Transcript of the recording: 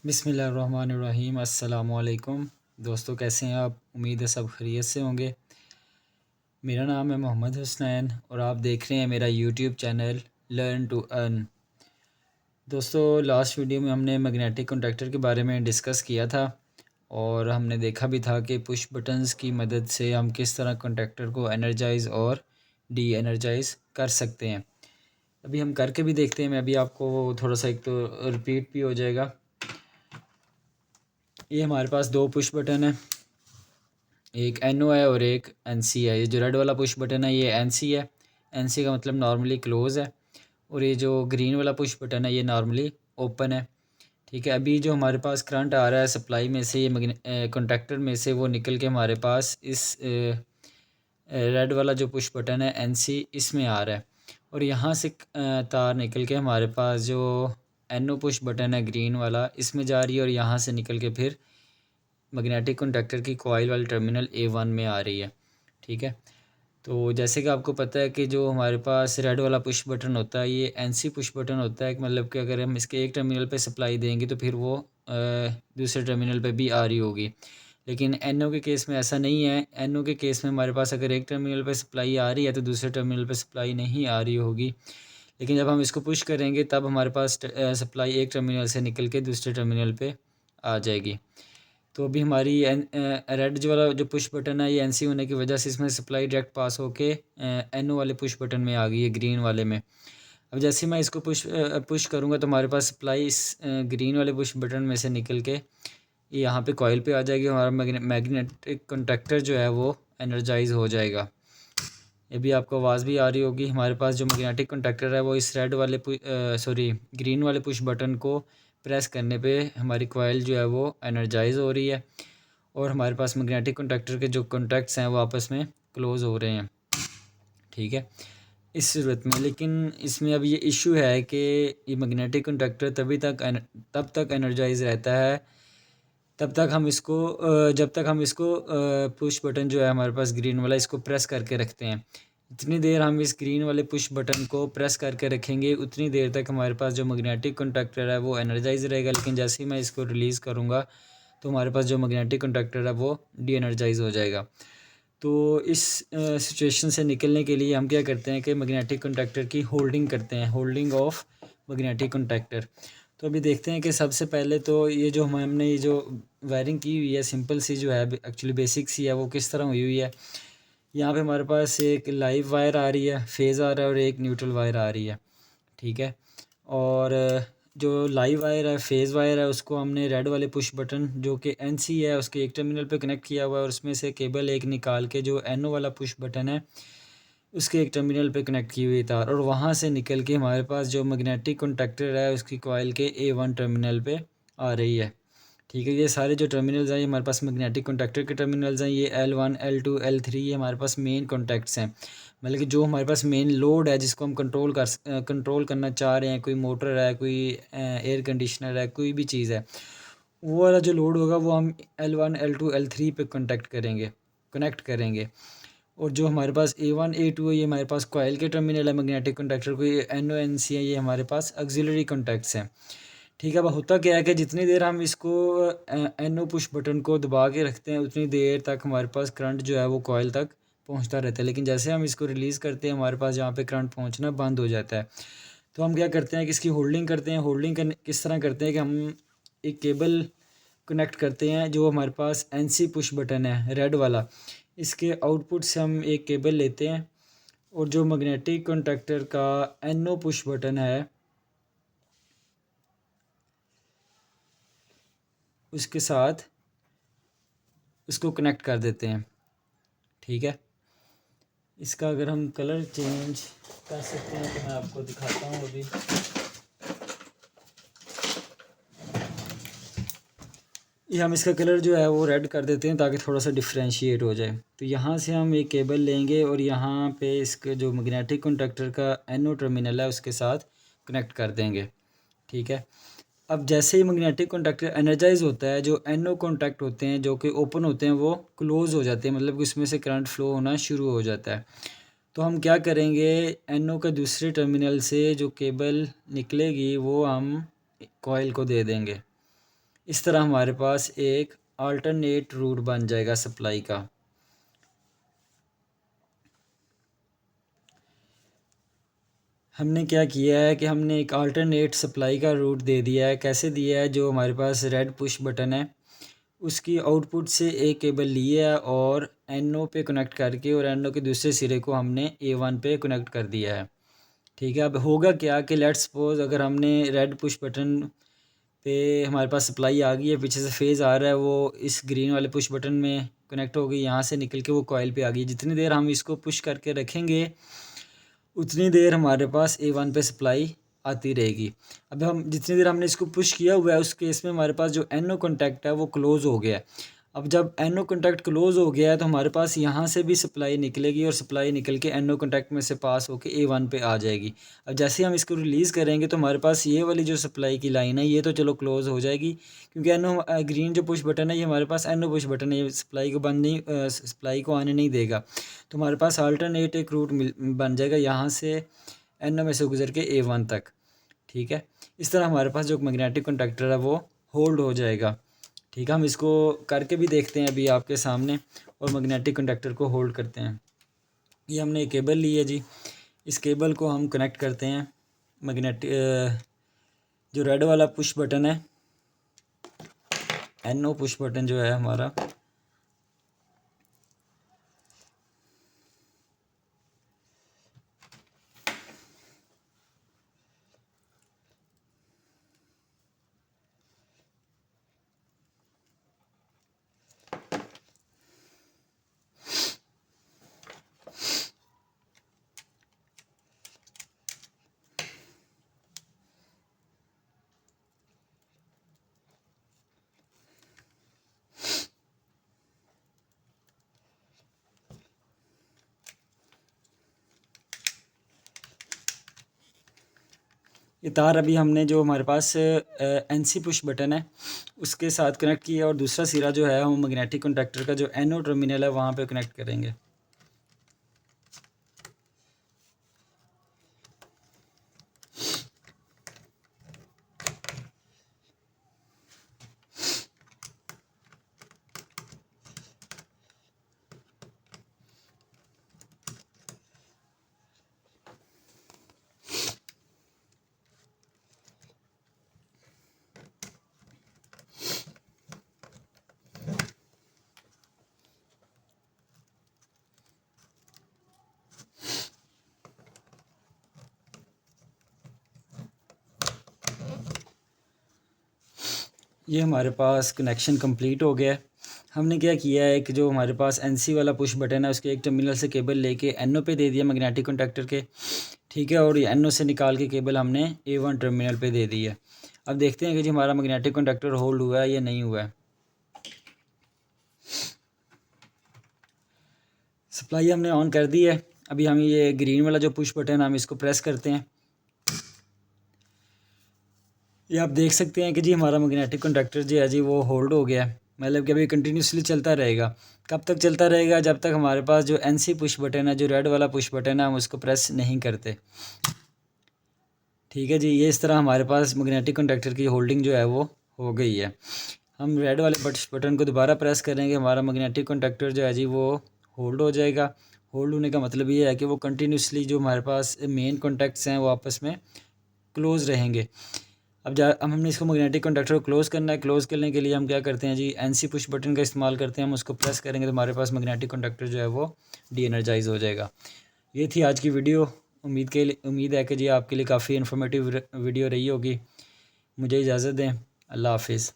बिस्मिल्लाहिर्रहमानिर्रहीम। अस्सलामुअलैकुम दोस्तों, कैसे हैं आप? उम्मीद है सब खैरियत से होंगे। मेरा नाम है मोहम्मद हुसनैन और आप देख रहे हैं मेरा YouTube channel learn to earn. दोस्तों, लास्ट वीडियो में हमने मैग्नेटिक कॉन्टैक्टर के बारे में डिस्कस किया था और हमने देखा भी था कि पुश बटन्स की मदद से हम किस तरह कॉन्टैक्टर को एनर्जाइज़ और डी एनर्जाइज़ कर सकते हैं। अभी हम करके भी देखते हैं। मैं अभी आपको थोड़ा सा एक तो रिपीट भी हो जाएगा। ये हमारे पास दो पुश बटन है, एक NO है और एक NC है। ये जो रेड वाला पुश बटन है ये NC है। NC का मतलब नॉर्मली क्लोज़ है और ये जो ग्रीन वाला पुश बटन है ये नॉर्मली ओपन है। ठीक है, अभी जो हमारे पास करंट आ रहा है सप्लाई में से, ये कॉन्टैक्टर में से वो निकल के हमारे पास इस रेड वाला जो पुश बटन है NC इसमें आ रहा है और यहाँ से तार निकल के हमारे पास जो NO पुश बटन है ग्रीन वाला इसमें जा रही है और यहाँ से निकल के फिर मैग्नेटिक कॉन्टैक्टर की कॉइल वाली टर्मिनल A1 में आ रही है। ठीक है, तो जैसे कि आपको पता है कि जो हमारे पास रेड वाला पुश बटन होता है ये NC पुश बटन होता है। मतलब कि अगर हम इसके एक टर्मिनल पे सप्लाई देंगे तो फिर वो दूसरे टर्मिनल पे भी आ रही होगी। लेकिन NO के केस में ऐसा नहीं है। NO के केस में हमारे पास अगर एक टर्मिनल पे सप्लाई आ रही है तो दूसरे टर्मिनल पे सप्लाई नहीं आ रही होगी। लेकिन जब हम इसको पुश करेंगे तब हमारे पास सप्लाई एक टर्मिनल से निकल के दूसरे टर्मिनल पे आ जाएगी। तो अभी हमारी रेड जो वाला जो पुश बटन है ये NC होने की वजह से इसमें सप्लाई डायरेक्ट पास होके NO वाले पुश बटन में आ गई है, ग्रीन वाले में। अब जैसे मैं इसको पुश करूँगा तो हमारे पास सप्लाई इस ग्रीन वाले पुश बटन में से निकल के ये यहाँ पे कॉइल पे आ जाएगी। हमारा मैग्नेटिक कॉन्टैक्टर जो है वो एनर्जाइज हो जाएगा। ये भी आपको आवाज़ भी आ रही होगी। हमारे पास जो मैग्नेटिक कॉन्टैक्टर है वो इस रेड वाले ग्रीन वाले पुश बटन को प्रेस करने पे हमारी कॉइल जो है वो एनर्जाइज हो रही है और हमारे पास मैग्नेटिक कॉन्टैक्टर के जो कॉन्टैक्ट्स हैं वो आपस में क्लोज़ हो रहे हैं। ठीक है, इस सूरत में लेकिन इसमें अब ये इशू है कि ये मैग्नेटिक कॉन्टैक्टर तब तक एनर्जाइज रहता है तब तक हम इसको जब तक हम इसको पुश बटन जो है हमारे पास ग्रीन वाला इसको प्रेस करके रखते हैं। जितनी देर हम इस ग्रीन वाले पुश बटन को प्रेस करके रखेंगे उतनी देर तक हमारे पास जो मैग्नेटिक कॉन्टैक्टर है वो एनर्जाइज रहेगा। लेकिन जैसे ही मैं इसको रिलीज़ करूँगा तो हमारे पास जो मैग्नेटिक कॉन्टैक्टर है वो डी एनर्जाइज हो जाएगा। तो इस सिचुएशन से निकलने के लिए हम क्या करते हैं कि मैग्नेटिक कॉन्टैक्टर की होल्डिंग करते हैं, होल्डिंग ऑफ मैग्नेटिक कॉन्टैक्टर। तो अभी देखते हैं कि सबसे पहले तो ये जो हमने ये जो वायरिंग की हुई है सिंपल सी जो है एक्चुअली बेसिक सी है वो किस तरह हुई हुई है। यहाँ पे हमारे पास एक लाइव वायर आ रही है, फेज़ आ रहा है और एक न्यूट्रल वायर आ रही है। ठीक है, और जो लाइव वायर है, फेज़ वायर है, उसको हमने रेड वाले पुश बटन जो कि NC है उसके एक टर्मिनल पे कनेक्ट किया हुआ है और उसमें से केबल एक निकाल के जो NO वाला पुश बटन है उसके एक टर्मिनल पे कनेक्ट की हुई तार और वहाँ से निकल के हमारे पास जो मैग्नेटिक कॉन्टैक्टर है उसकी कॉइल के A1 टर्मिनल पे आ रही है। ठीक है, ये सारे जो टर्मिनल्स हैं ये हमारे पास मैग्नेटिक कॉन्टैक्टर के टर्मिनल्स हैं। ये L1 L2 L3 ये हमारे पास मेन कॉन्टैक्ट्स हैं। मतलब कि जो हमारे पास मेन लोड है जिसको हम कंट्रोल करना चाह रहे हैं, कोई मोटर है, कोई एयर कंडीशनर है, कोई भी चीज़ है, वो वाला जो लोड होगा वो हम L1 L2 L3 पे कनेक्ट करेंगे। और जो हमारे पास A1 A2 है ये हमारे पास कॉइल के टर्मिनल है मैग्नेटिक कॉन्टैक्टर को, ये NO NC है ये हमारे पास ऑक्सिलरी कॉन्टैक्ट्स हैं। ठीक है, अब होता क्या है कि जितनी देर हम इसको NO पुश बटन को दबा के रखते हैं उतनी देर तक हमारे पास करंट जो है वो कॉइल तक पहुंचता रहता है। लेकिन जैसे हम इसको रिलीज़ करते हैं हमारे पास जहाँ पे करंट पहुंचना बंद हो जाता है। तो हम क्या करते हैं कि इसकी होल्डिंग करते हैं। होल्डिंग करने किस तरह करते हैं कि हम एक केबल कनेक्ट करते हैं जो हमारे पास NC पुश बटन है रेड वाला, इसके आउटपुट से हम एक केबल लेते हैं और जो मैग्नेटिक कॉन्टैक्टर का NO पुश बटन है उसके साथ उसको कनेक्ट कर देते हैं। ठीक है, इसका अगर हम कलर चेंज कर सकते हैं तो मैं आपको दिखाता हूँ। अभी ये हम इसका कलर जो है वो रेड कर देते हैं ताकि थोड़ा सा डिफ्रेंशिएट हो जाए। तो यहाँ से हम एक केबल लेंगे और यहाँ पे इसके जो मैग्नेटिक कॉन्टैक्टर का NO टर्मिनल है उसके साथ कनेक्ट कर देंगे। ठीक है, अब जैसे ही मैग्नेटिक कॉन्टैक्टर एनर्जाइज होता है जो NO कॉन्टैक्ट होते हैं जो कि ओपन होते हैं वो क्लोज़ हो जाते हैं, मतलब कि उसमें से करंट फ्लो होना शुरू हो जाता है। तो हम क्या करेंगे, NO के दूसरे टर्मिनल से जो केबल निकलेगी वो हम कॉइल को दे देंगे। इस तरह हमारे पास एक अल्टरनेट रूट बन जाएगा सप्लाई का। हमने क्या किया है कि हमने एक अल्टरनेट सप्लाई का रूट दे दिया है। कैसे दिया है? जो हमारे पास रेड पुश बटन है उसकी आउटपुट से एक केबल लिया है और NO पे कनेक्ट करके और NO के दूसरे सिरे को हमने A1 पे कनेक्ट कर दिया है। ठीक है, अब होगा क्या कि लेट्स सपोज अगर हमने रेड पुश बटन पे हमारे पास सप्लाई आ गई है, पीछे से फेज़ आ रहा है, वो इस ग्रीन वाले पुश बटन में कनेक्ट हो गई, यहाँ से निकल के वो कॉइल पे आ गई। जितनी देर हम इसको पुश करके रखेंगे उतनी देर हमारे पास A1 पे सप्लाई आती रहेगी। अब हम जितनी देर हमने इसको पुश किया हुआ है उस केस में हमारे पास जो NO कॉन्टैक्ट है वो क्लोज़ हो गया है। अब जब NO कॉन्टैक्ट क्लोज़ हो गया है तो हमारे पास यहाँ से भी सप्लाई निकलेगी और सप्लाई निकल के NO कॉन्टैक्ट में से पास होके A1 पे आ जाएगी। अब जैसे हम इसको रिलीज़ करेंगे तो हमारे पास ये वाली जो सप्लाई की लाइन है ये तो चलो क्लोज़ हो जाएगी, क्योंकि ग्रीन जो पुश बटन है ये हमारे पास NO पुश बटन है, ये सप्लाई को बंद नहीं सप्लाई को आने नहीं देगा। तो हमारे पास अल्टरनेट एक रूट बन जाएगा यहाँ से NO में से गुजर के A1 तक। ठीक है, इस तरह हमारे पास जो मैग्नेटिक कंडक्टर है वो होल्ड हो जाएगा। ठीक है, हम इसको करके भी देखते हैं अभी आपके सामने और मैग्नेटिक कंडक्टर को होल्ड करते हैं। ये हमने एक केबल ली है जी, इस केबल को हम कनेक्ट करते हैं मैग्नेटिक जो रेड वाला पुश बटन है NO पुश बटन जो है हमारा, ये तार अभी हमने जो हमारे पास NC पुश बटन है उसके साथ कनेक्ट किया और दूसरा सिरा जो है हम मैग्नेटिक कंडक्टर का जो NO टर्मिनल है वहाँ पे कनेक्ट करेंगे। ये हमारे पास कनेक्शन कंप्लीट हो गया है। हमने क्या किया है कि जो हमारे पास NC वाला पुश बटन है उसके एक टर्मिनल से केबल लेके NO पे दे दिया मैग्नेटिक कंडक्टर के। ठीक है, और ये NO से निकाल के केबल हमने A1 टर्मिनल पे दे दी है। अब देखते हैं कि जी हमारा मैग्नेटिक कंडक्टर होल्ड हुआ है या नहीं हुआ है। सप्लाई हमने ऑन कर दी है। अभी हम ये ग्रीन वाला जो पुश बटन हम इसको प्रेस करते हैं, ये आप देख सकते हैं कि जी हमारा मैग्नेटिक कंडक्टर जो है जी वो होल्ड हो गया है। मतलब कि अभी कंटिन्यूसली चलता रहेगा। कब तक चलता रहेगा? जब तक हमारे पास जो NC पुश बटन है, जो रेड वाला पुश बटन है, हम उसको प्रेस नहीं करते। ठीक है जी, ये इस तरह हमारे पास मैग्नेटिक कंडक्टर की होल्डिंग जो है वो हो गई है। हम रेड वाले पुश बटन को दोबारा प्रेस करेंगे, हमारा मैग्नेटिक कंडक्टर जो है जी वो होल्ड हो जाएगा। होल्ड होने का मतलब ये है कि वो कंटिन्यूसली जो हमारे पास मेन कॉन्टैक्ट्स हैं वो आपस में क्लोज़ रहेंगे। अब हमने इसको मैग्नेटिक कंडक्टर को क्लोज़ करना है। क्लोज़ करने के लिए हम क्या करते हैं जी, NC पुश बटन का इस्तेमाल करते हैं। हम उसको प्रेस करेंगे तो हमारे पास मैग्नेटिक कंडक्टर जो है वो डी एनर्जाइज हो जाएगा। ये थी आज की वीडियो। उम्मीद है कि जी आपके लिए काफ़ी इन्फॉर्मेटिव वीडियो रही होगी। मुझे इजाज़त दें। अल्लाह हाफिज़।